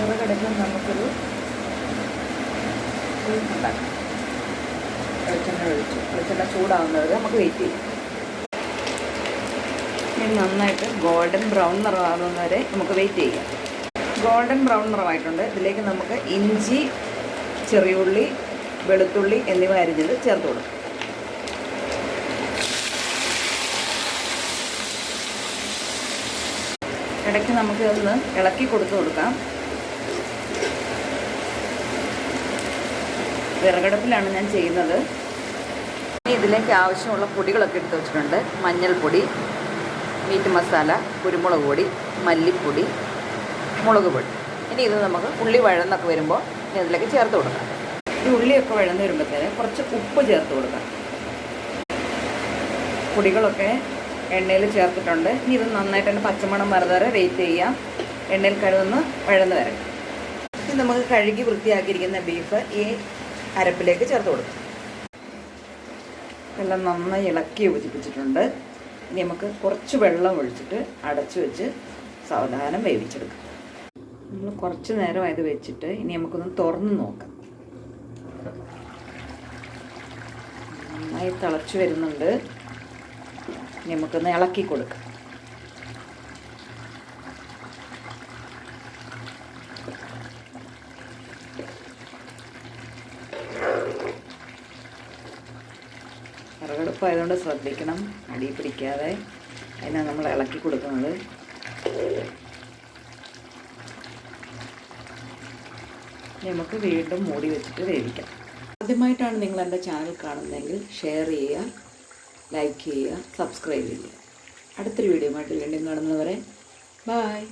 വിറകടുപ്പിൽ നമുക്കൊരു ബീഫ് ഉണ്ടാക്കാം. വെളിച്ചെണ്ണ ചൂടാവുന്നവരെ നമുക്ക് വെയിറ്റ് ചെയ്യാം. ഇനി നന്നായിട്ട് ഗോൾഡൻ ബ്രൗൺ നിറമാകുന്നവരെ നമുക്ക് വെയിറ്റ് ചെയ്യാം. ഗോൾഡൻ ബ്രൗൺ നിറമായിട്ടുണ്ട്. ഇതിലേക്ക് നമുക്ക് ഇഞ്ചി, ചെറിയുള്ളി, വെളുത്തുള്ളി എന്നിവ അരിഞ്ഞത് ചേർത്ത് കൊടുക്കും. ഇടയ്ക്ക് നമുക്ക് ഒന്ന് ഇളക്കി കൊടുക്കാം. വിറകടുപ്പിലാണ് ഞാൻ ചെയ്യുന്നത്. ഇനി ഇതിലേക്ക് ആവശ്യമുള്ള പൊടികളൊക്കെ എടുത്ത് വെച്ചിട്ടുണ്ട്. മഞ്ഞൾപ്പൊടി, മീറ്റ് മസാല, കുരുമുളക് പൊടി, മല്ലിപ്പൊടി, മുളക് പൊടി. ഇനി ഇത് നമുക്ക് ഉള്ളി വഴന്നൊക്കെ വരുമ്പോൾ ഇതിലേക്ക് ചേർത്ത് കൊടുക്കാം. ഈ ഉള്ളിയൊക്കെ വഴന്ന് വരുമ്പോഴത്തേന് കുറച്ച് ഉപ്പ് ചേർത്ത് കൊടുക്കാം. പൊടികളൊക്കെ എണ്ണയിൽ ചേർത്തിട്ടുണ്ട്. ഇനി ഇത് നന്നായിട്ട് തന്നെ പച്ചമണം വരെ വെയിറ്റ് ചെയ്യാം. എണ്ണയിൽ കഴുകുന്ന വഴന്ന് വരാം. ഇനി നമുക്ക് കഴുകി വൃത്തിയാക്കിയിരിക്കുന്ന ബീഫ് ഈ അരപ്പിലേക്ക് ചേർത്ത് കൊടുക്കാം. എല്ലാം നന്നായി ഇളക്കി യോജിപ്പിച്ചിട്ടുണ്ട്. ഇനി നമുക്ക് കുറച്ച് വെള്ളം ഒഴിച്ചിട്ട് അടച്ചു വെച്ച് സാവധാനം വേവിച്ചെടുക്കാം. നമ്മൾ കുറച്ച് നേരമായത് വെച്ചിട്ട് ഇനി നമുക്കൊന്ന് തുറന്ന് നോക്കാം. നന്നായി തിളച്ച് വരുന്നുണ്ട്. ഇനി നമുക്കൊന്ന് ഇളക്കി കൊടുക്കാം. വിറകടുപ്പായതുകൊണ്ട് ശ്രദ്ധിക്കണം, അടി പിടിക്കാതെ. അതിനാണ് നമ്മൾ ഇളക്കി കൊടുക്കുന്നത്. നമുക്ക് വീണ്ടും മൂടി വെച്ചിട്ട് വേവിക്കാം. ആദ്യമായിട്ടാണ് നിങ്ങൾ എൻ്റെ ചാനൽ കാണുന്നതെങ്കിൽ ഷെയർ ചെയ്യുക, ലൈക്ക് ചെയ്യുക, സബ്സ്ക്രൈബ് ചെയ്യുക. അടുത്തൊരു വീഡിയോ ആയിട്ട് വീണ്ടും കാണുന്നവരെ ബൈ.